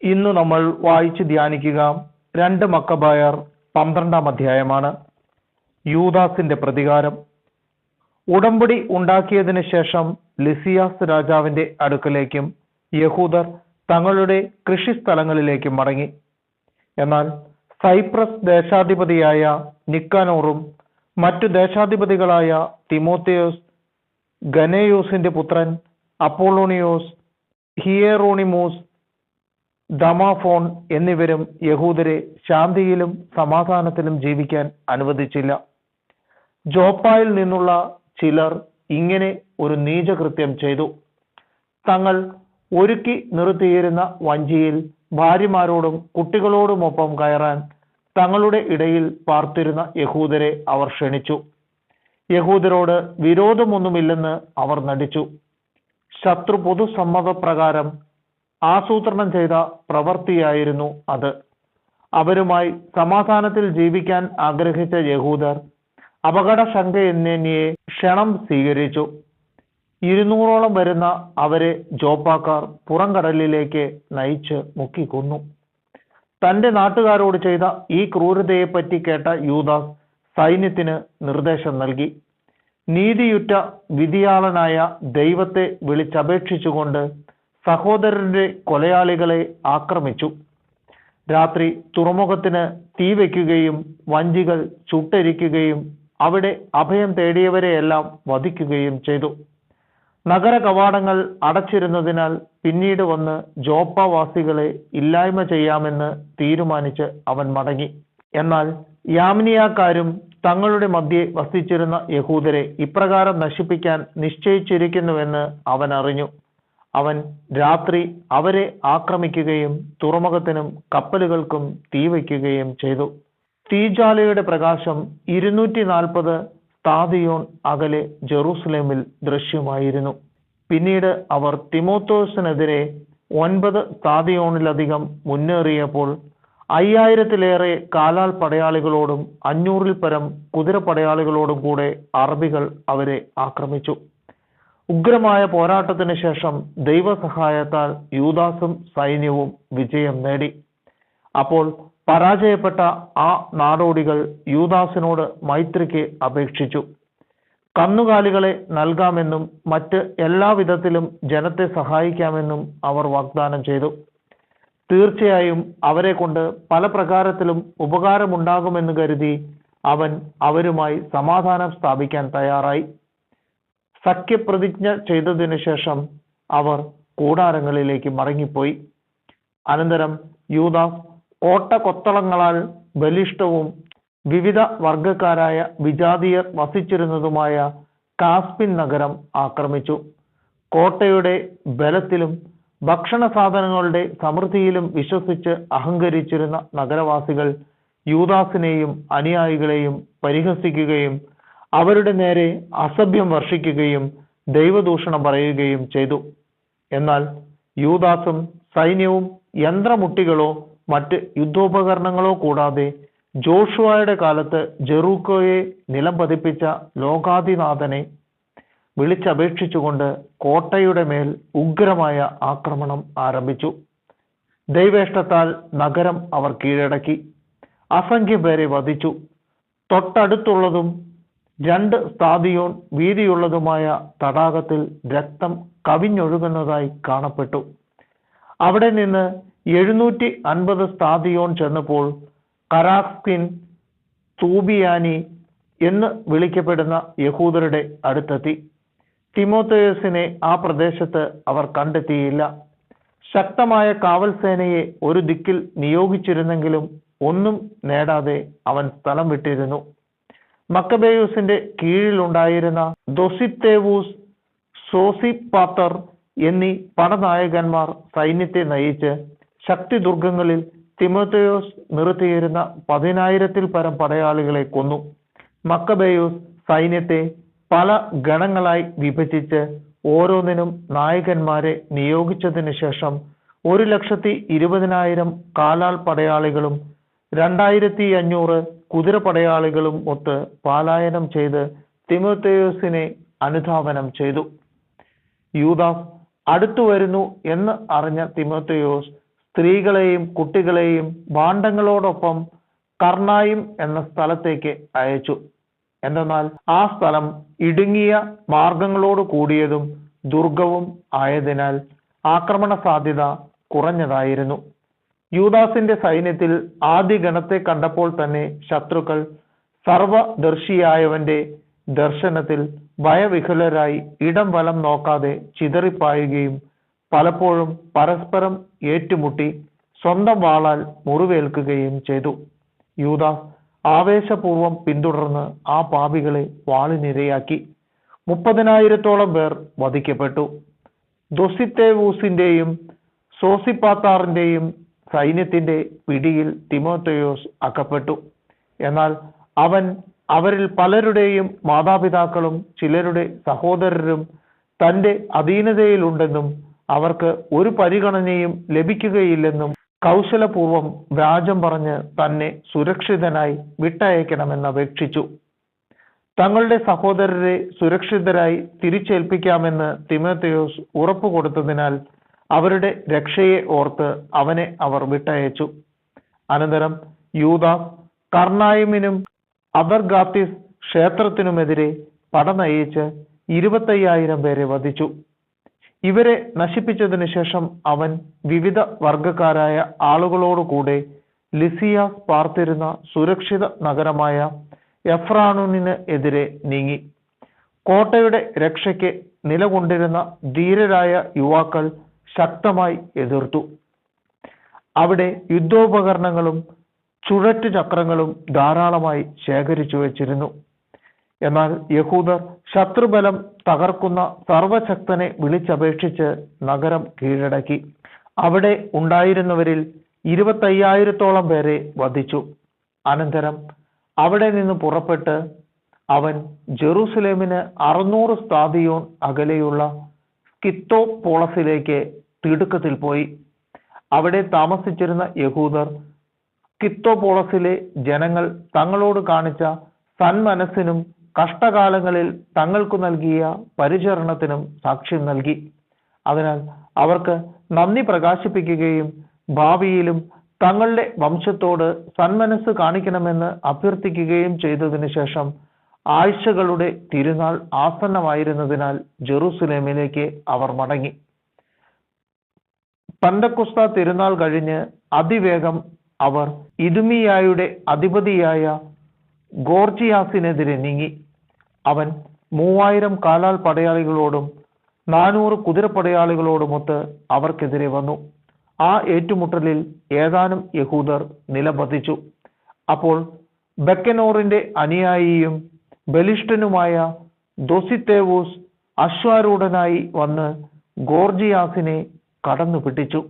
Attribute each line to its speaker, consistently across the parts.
Speaker 1: ഇന്ന് നമ്മൾ വായിച്ച് ധ്യാനിക്കുക 2 മക്കബായർ 12-ാം അധ്യായമാണ്. യൂദാസിന്റെ പ്രതികാരം. ഉടമ്പടി ഉണ്ടാക്കിയതിനു ശേഷം ലിസിയാസ് രാജാവിന്റെ അടുക്കലേക്കും യഹൂദർ തങ്ങളുടെ കൃഷിസ്ഥലങ്ങളിലേക്കും മടങ്ങി. എന്നാൽ സൈപ്രസ് ദേശാധിപതിയായ നിക്കാനോറും മറ്റു ദേശാധിപതികളായ തിമോത്തിയോസ്, ഗനേയോസിന്റെ പുത്രൻ അപ്പോളോണിയോസ്, ഹിയേറോണിമോസ്, ദമാഫോൺ എന്നിവരും യഹൂദരെ ശാന്തിയിലും സമാധാനത്തിലും ജീവിക്കാൻ അനുവദിച്ചില്ല. ജോപ്പായിൽ നിന്നുള്ള ചിലർ ഇങ്ങനെ ഒരു നീചകൃത്യം ചെയ്തു. തങ്ങൾ ഒരുക്കി നിർത്തിയിരുന്ന വഞ്ചിയിൽ ഭാര്യമാരോടും കുട്ടികളോടുമൊപ്പം കയറാൻ തങ്ങളുടെ ഇടയിൽ പാർത്തിരുന്ന യഹൂദരെ അവർ ക്ഷണിച്ചു. യഹൂദരോട് വിരോധമൊന്നുമില്ലെന്ന് അവർ നടിച്ചു. ശത്രു പൊതുസമ്മതപ്രകാരം ആസൂത്രണം ചെയ്ത പ്രവൃത്തിയായിരുന്നു അത്. അവരുമായി സമാധാനത്തിൽ ജീവിക്കാൻ ആഗ്രഹിച്ച യഹൂദർ അപകടശങ്കയെന്നേ ക്ഷണം സ്വീകരിച്ചു. 200ഓളം വരുന്ന അവരെ ജോപ്പാക്കാർ പുറംകടലിലേക്ക് നയിച്ച് മുക്കിക്കൊന്നു. തന്റെ നാട്ടുകാരോട് ചെയ്ത ഈ ക്രൂരതയെപ്പറ്റി കേട്ട യൂദാസ് സൈന്യത്തിന് നിർദ്ദേശം നൽകി. നീതിയുറ്റ വിധിയാളനായ ദൈവത്തെ വിളിച്ചപേക്ഷിച്ചുകൊണ്ട് സഹോദരന്റെ കൊലയാളികളെ ആക്രമിച്ചു. രാത്രി തുറമുഖത്തിന് തീ വയ്ക്കുകയും വഞ്ചികൾ ചുട്ടരിക്കുകയും അവിടെ അഭയം തേടിയവരെയെല്ലാം വധിക്കുകയും ചെയ്തു. നഗര കവാടങ്ങൾ അടച്ചിരുന്നതിനാൽ പിന്നീട് വന്ന് ജോപ്പവാസികളെ ഇല്ലായ്മ ചെയ്യാമെന്ന് തീരുമാനിച്ച് അവൻ മടങ്ങി. എന്നാൽ യാമിനിയാക്കാരും തങ്ങളുടെ മധ്യേ വസിച്ചിരുന്ന യഹൂദരെ ഇപ്രകാരം നശിപ്പിക്കാൻ നിശ്ചയിച്ചിരിക്കുന്നുവെന്ന് അവൻ അറിഞ്ഞു. അവൻ രാത്രി അവരെ ആക്രമിക്കുകയും തുറമുഖത്തിനും കപ്പലുകൾക്കും തീവയ്ക്കുകയും ചെയ്തു. തീജ്വാലയുടെ പ്രകാശം 240 സ്താദിയോൻ അകലെ ജെറൂസലേമിൽ ദൃശ്യമായിരുന്നു. പിന്നീട് അവർ തിമോത്തിയോസിനെതിരെ 9 സ്താദിയോണിലധികം മുന്നേറിയപ്പോൾ 5000-ലേറെ കാലാൾ പടയാളികളോടും 500-ൽ പരം കുതിരപ്പടയാളികളോടും കൂടെ അറബികൾ അവരെ ആക്രമിച്ചു. ഉഗ്രമായ പോരാട്ടത്തിന് ശേഷം ദൈവസഹായത്താൽ യൂദാസും സൈന്യവും വിജയം നേടി. അപ്പോൾ പരാജയപ്പെട്ട ആ നാടോടികൾ യൂദാസിനോട് മൈത്രിക്ക് അപേക്ഷിച്ചു. കന്നുകാലികളെ നൽകാമെന്നും മറ്റ് എല്ലാവിധത്തിലും ജനത്തെ സഹായിക്കാമെന്നും അവർ വാഗ്ദാനം ചെയ്തു. തീർച്ചയായും അവരെ കൊണ്ട് പല പ്രകാരത്തിലും ഉപകാരമുണ്ടാകുമെന്ന് കരുതി അവൻ അവരുമായി സമാധാനം സ്ഥാപിക്കാൻ തയ്യാറായി. സഖ്യപ്രതിജ്ഞ ചെയ്തതിനു ശേഷം അവർ കൂടാരങ്ങളിലേക്ക് മടങ്ങിപ്പോയി. അനന്തരം യൂദാസ് കോട്ടകൊത്തളങ്ങളാൽ ബലിഷ്ഠവും വിവിധ വർഗക്കാരായ വിജാതീയർ വസിച്ചിരുന്നതുമായ കാസ്പിൻ നഗരം ആക്രമിച്ചു. കോട്ടയുടെ ബലത്തിലും ഭക്ഷണ സാധനങ്ങളുടെ സമൃദ്ധിയിലും വിശ്വസിച്ച് അഹങ്കരിച്ചിരുന്ന നഗരവാസികൾ യൂദാസിനെയും അനുയായികളെയും പരിഹസിക്കുകയും അവരുടെ നേരെ അസഭ്യം വർഷിക്കുകയും ദൈവദൂഷണം പറയുകയും ചെയ്തു. എന്നാൽ യൂദാസും സൈന്യവും യന്ത്രമുട്ടികളോ മറ്റ് യുദ്ധോപകരണങ്ങളോ കൂടാതെ ജോഷുവയുടെ കാലത്ത് ജെറൂക്കോയെ നിലം പതിപ്പിച്ച ലോകാധിനാഥനെ വിളിച്ചപേക്ഷിച്ചുകൊണ്ട് കോട്ടയുടെ മേൽ ഉഗ്രമായ ആക്രമണം ആരംഭിച്ചു. ദൈവേഷ്ടത്താൽ നഗരം അവർ കീഴടക്കി. അസംഖ്യം പേരെ വധിച്ചു. തൊട്ടടുത്തുള്ളതും 2 സ്താദിയോൻ വീതിയുള്ളതുമായ തടാകത്തിൽ രക്തം കവിഞ്ഞൊഴുകുന്നതായി കാണപ്പെട്ടു. അവിടെ നിന്ന് 750 സ്താദിയോൻ ചെന്നപ്പോൾ കരാക്സിൻ തൂബിയാനി എന്ന് വിളിക്കപ്പെടുന്ന യഹൂദരുടെ അടുത്തെത്തി. തിമോത്തിയോസിനെ ആ പ്രദേശത്ത് അവർ കണ്ടെത്തിയില്ല. ശക്തമായ കാവൽ സേനയെ ഒരു ദിക്കിൽ നിയോഗിച്ചിരുന്നെങ്കിലും ഒന്നും നേടാതെ അവൻ സ്ഥലം വിട്ടിരുന്നു. മക്കബേയൂസിന്റെ കീഴിലുണ്ടായിരുന്ന ദൊസിത്തേവൂസ്, സോസിപ്പാത്തർ എന്നീ പടനായകന്മാർ സൈന്യത്തെ നയിച്ച് ശക്തിദുർഗങ്ങളിൽ തിമോത്തിയോസ് നിർത്തിയിരുന്ന 10,000-ൽ പരം പടയാളികളെ കൊന്നു. മക്കബേയൂസ് സൈന്യത്തെ പല ഗണങ്ങളായി വിഭജിച്ച് ഓരോന്നിനും നായകന്മാരെ നിയോഗിച്ചതിന് ശേഷം 1,20,000 കാലാൾ പടയാളികളും 2,500 കുതിരപ്പടയാളികളും ഒത്ത് പലായനം ചെയ്ത് തിമോത്തിയോസിനെ അനുധാവനം ചെയ്തു. യൂദാസ് അടുത്തു വരുന്നു എന്ന് അറിഞ്ഞ തിമോത്തിയോസ് സ്ത്രീകളെയും കുട്ടികളെയും ഭാണ്ഡങ്ങളോടൊപ്പം കർണായിം എന്ന സ്ഥലത്തേക്ക് അയച്ചു. എന്തെന്നാൽ ആ സ്ഥലം ഇടുങ്ങിയ മാർഗങ്ങളോട് കൂടിയതും ദുർഗവും ആയതിനാൽ ആക്രമണ സാധ്യത കുറഞ്ഞതായിരുന്നു. യൂദാസിന്റെ സൈന്യത്തിൽ ആദ്യ ഗണത്തെ കണ്ടപ്പോൾ തന്നെ ശത്രുക്കൾ സർവദർശിയായവന്റെ ദർശനത്തിൽ ഭയവിഹുലരായി ഇടം വലം നോക്കാതെ ചിതറിപ്പായുകയും പലപ്പോഴും പരസ്പരം ഏറ്റുമുട്ടി സ്വന്തം വാളാൽ മുറിവേൽക്കുകയും ചെയ്തു. യൂദാസ് ആവേശപൂർവം പിന്തുടർന്ന് ആ പാപികളെ വാളിനിരയാക്കി. 30,000-ഓളം പേർ വധിക്കപ്പെട്ടു. ദൊസിത്തേവൂസിന്റെയും സോസിപ്പാത്താറിന്റെയും സൈന്യത്തിന്റെ പിടിയിൽ തിമോഥെയോസ് അകപ്പെട്ടു. എന്നാൽ അവൻ അവരിൽ പലരുടെയും മാതാപിതാക്കളും ചിലരുടെ സഹോദരരും തന്റെ അധീനതയിലുണ്ടെന്നും അവർക്ക് ഒരു പരിഗണനയും ലഭിക്കുകയില്ലെന്നും കൗശലപൂർവം വ്യാജം പറഞ്ഞ് തന്നെ സുരക്ഷിതനായി വിട്ടയക്കണമെന്നപേക്ഷിച്ചു. തങ്ങളുടെ സഹോദരരെ സുരക്ഷിതരായി തിരിച്ചേൽപ്പിക്കാമെന്ന് തിമോഥെയോസ് ഉറപ്പുകൊടുത്തതിനാൽ അവരുടെ രക്ഷയെ ഓർത്ത് അവനെ അവർ വിട്ടയച്ചു. അനന്തരം യൂദാസ് കർണായിമിനും അദർഗാത്തിസ് ക്ഷേത്രത്തിനുമെതിരെ പട നയിച്ച് 25,000 പേരെ വധിച്ചു. ഇവരെ നശിപ്പിച്ചതിനു ശേഷം അവൻ വിവിധ വർഗക്കാരായ ആളുകളോടുകൂടെ ലിസിയാസ് പാർത്തിരുന്ന സുരക്ഷിത നഗരമായ എഫ്രാനൂനിന് എതിരെ നീങ്ങി. കോട്ടയുടെ രക്ഷയ്ക്ക് നിലകൊണ്ടിരുന്ന ധീരരായ യുവാക്കൾ ശക്തമായി എതിർത്തു. അവിടെ യുദ്ധോപകരണങ്ങളും ചുഴറ്റു ചക്രങ്ങളും ധാരാളമായി ശേഖരിച്ചു വച്ചിരുന്നു. എന്നാൽ യഹൂദർ ശത്രുബലം തകർക്കുന്ന സർവശക്തനെ വിളിച്ചപേക്ഷിച്ച് നഗരം കീഴടക്കി. അവിടെ ഉണ്ടായിരുന്നവരിൽ 25,000-ഓളം പേരെ വധിച്ചു. അനന്തരം അവിടെ നിന്ന് പുറപ്പെട്ട് അവൻ ജെറൂസലേമിന് 600 സ്താദിയോൻ അകലെയുള്ള സ്കിത്തോപോളസിലേക്ക് തിടുക്കത്തിൽ പോയി. അവിടെ താമസിച്ചിരുന്ന യഹൂദർ സ്കിത്തോപോളസിലെ ജനങ്ങൾ തങ്ങളോട് കാണിച്ച സന്മനസ്സിനും കഷ്ടകാലങ്ങളിൽ തങ്ങൾക്കു നൽകിയ പരിചരണത്തിനും സാക്ഷ്യം നൽകി. അതിനാൽ അവർക്ക് നന്ദി പ്രകാശിപ്പിക്കുകയും ഭാവിയിലും തങ്ങളുടെ വംശത്തോട് സന്മനസ് കാണിക്കണമെന്ന് അഭ്യർത്ഥിക്കുകയും ചെയ്തതിനു ശേഷം ആഴ്ചകളുടെ തിരുനാൾ ആസന്നമായിരുന്നതിനാൽ ജെറൂസലേമിലേക്ക് അവർ മടങ്ങി. പന്തക്കുസ്ത തിരുനാൾ കഴിഞ്ഞ് അതിവേഗം അവർ ഇദുമിയായുടെ അധിപതിയായ ഗോർജിയാസിനെതിരെ നീങ്ങി. അവൻ 3,000 കാലാൽ പടയാളികളോടും 400 കുതിരപ്പടയാളികളോടുമൊത്ത് അവർക്കെതിരെ വന്നു. ആ ഏറ്റുമുട്ടലിൽ ഏതാനും യഹൂദർ നിലപതിച്ചു. അപ്പോൾ ബെക്കനോറിന്റെ അനുയായിയും ബലിഷ്ഠനുമായ ദൊസിത്തേവൂസ് അശ്വാരൂഢനായി വന്ന് ഗോർജിയാസിനെ കടന്നു പിടിച്ചു.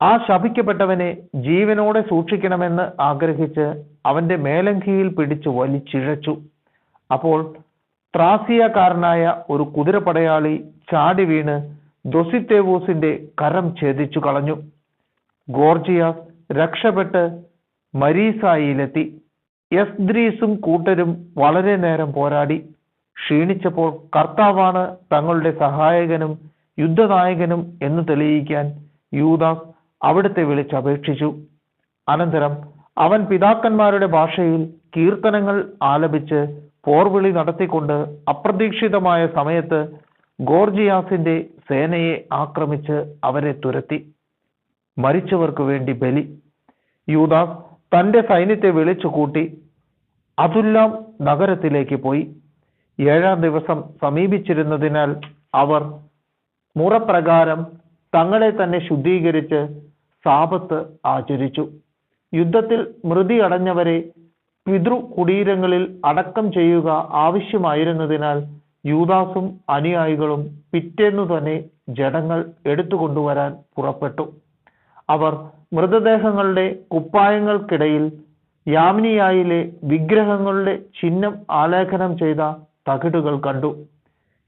Speaker 1: ആ ശപിക്കപ്പെട്ടവനെ ജീവനോടെ സൂക്ഷിക്കണമെന്ന് ആഗ്രഹിച്ച് അവന്റെ മേലങ്കിയിൽ പിടിച്ചു വലിച്ചിഴച്ചു. അപ്പോൾ ത്രാസിയക്കാരനായ ഒരു കുതിരപ്പടയാളി ചാടി വീണ് ദൊസിത്തേവൂസിന്റെ കരം ഛേദിച്ചു കളഞ്ഞു. ഗോർജിയാസ് രക്ഷപ്പെട്ട് മരീസായിലെത്തി. എസ്ദ്രീസും കൂട്ടരും വളരെ നേരം പോരാടി. ക്ഷീണിച്ചപ്പോൾ കർത്താവാണ് തങ്ങളുടെ സഹായകനും യുദ്ധനായകനും എന്ന് തെളിയിക്കാൻ യൂദാസ് അവിടുത്തെ വിളിച്ചപേക്ഷിച്ചു. അനന്തരം അവൻ പിതാക്കന്മാരുടെ ഭാഷയിൽ കീർത്തനങ്ങൾ ആലപിച്ച് പോർവിളി നടത്തിക്കൊണ്ട് അപ്രതീക്ഷിതമായ സമയത്ത് ഗോർജിയാസിന്റെ സേനയെ ആക്രമിച്ച് അവരെ തുരത്തി. മരിച്ചവർക്ക് വേണ്ടി ബലി. യൂദാസ് തന്റെ സൈന്യത്തെ വിളിച്ചു കൂട്ടി അതുല്ലാം നഗരത്തിലേക്ക് പോയി. 7-ാം ദിവസം സമീപിച്ചിരുന്നതിനാൽ അവർ മുറപ്രകാരം തങ്ങളെ തന്നെ ശുദ്ധീകരിച്ച് സാബത്ത് ആചരിച്ചു. യുദ്ധത്തിൽ മൃതി അടഞ്ഞവരെ പിതൃ കുടീരങ്ങളിൽ അടക്കം ചെയ്യുക ആവശ്യമായിരുന്നതിനാൽ യൂദാസും അനുയായികളും പിറ്റേന്നു തന്നെ ജഡങ്ങൾ എടുത്തുകൊണ്ടുവരാൻ പുറപ്പെട്ടു. അവർ മൃതദേഹങ്ങളുടെ കുപ്പായങ്ങൾക്കിടയിൽ യാമിനിയായിലെ വിഗ്രഹങ്ങളുടെ ചിഹ്നം ആലേഖനം ചെയ്ത തകിടുകൾ കണ്ടു.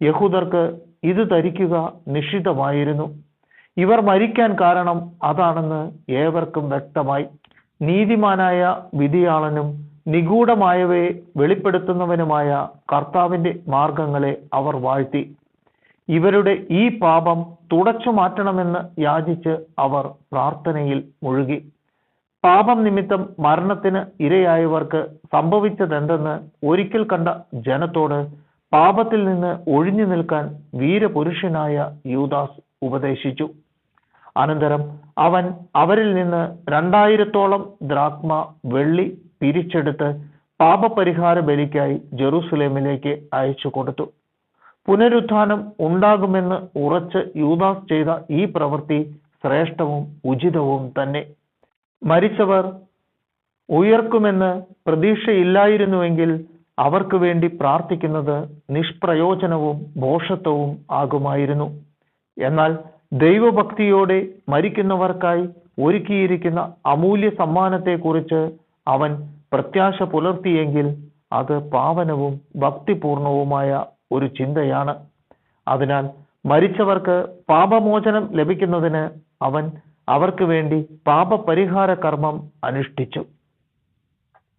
Speaker 1: യഹൂദർക്ക് ഇത് ധരിക്കുക നിഷിദ്ധമായിരുന്നു. ഇവർ മരിക്കാൻ കാരണം അതാണെന്ന് ഏവർക്കും വ്യക്തമായി. നീതിമാനായ വിധിയാളനും നിഗൂഢമായവയെ വെളിപ്പെടുത്തുന്നവനുമായ കർത്താവിന്റെ മാർഗങ്ങളെ അവർ വാഴ്ത്തി. ഇവരുടെ ഈ പാപം തുടച്ചു മാറ്റണമെന്ന് യാചിച്ച് അവർ പ്രാർത്ഥനയിൽ മുഴുകി. പാപം നിമിത്തം മരണത്തിന് ഇരയായവർക്ക് സംഭവിച്ചതെന്തെന്ന് ഒരിക്കൽ കണ്ട ജനത്തോട് പാപത്തിൽ നിന്ന് ഒഴിഞ്ഞു നിൽക്കാൻ വീരപുരുഷനായ യൂദാസ് ഉപദേശിച്ചു. അനന്തരം അവൻ അവരിൽ നിന്ന് 2000 ദ്രാഗ്മ വെള്ളി പിരിച്ചെടുത്ത് പാപപരിഹാര ബലിക്കായി ജെറുസലേമിലേക്ക് അയച്ചു കൊടുത്തു. പുനരുത്ഥാനം ഉണ്ടാകുമെന്ന് ഉറച്ച് യൂദാസ് ചെയ്ത ഈ പ്രവൃത്തി ശ്രേഷ്ഠവും ഉചിതവും തന്നെ. മരിച്ചവർ ഉയർക്കുമെന്ന് പ്രതീക്ഷയില്ലായിരുന്നുവെങ്കിൽ അവർക്ക് വേണ്ടി പ്രാർത്ഥിക്കുന്നത് നിഷ്പ്രയോജനവും ഭോഷത്വവും ആകുമായിരുന്നു. എന്നാൽ ദൈവഭക്തിയോടെ മരിക്കുന്നവർക്കായി ഒരുക്കിയിരിക്കുന്ന അമൂല്യ സമ്മാനത്തെക്കുറിച്ച് അവൻ പ്രത്യാശ പുലർത്തിയെങ്കിൽ അത് പാവനവും ഭക്തിപൂർണവുമായ ഒരു ചിന്തയാണ്. അതിനാൽ മരിച്ചവർക്ക് പാപമോചനം ലഭിക്കുന്നതിന് അവൻ അവർക്ക് വേണ്ടി പാപപരിഹാര കർമ്മം അനുഷ്ഠിച്ചു.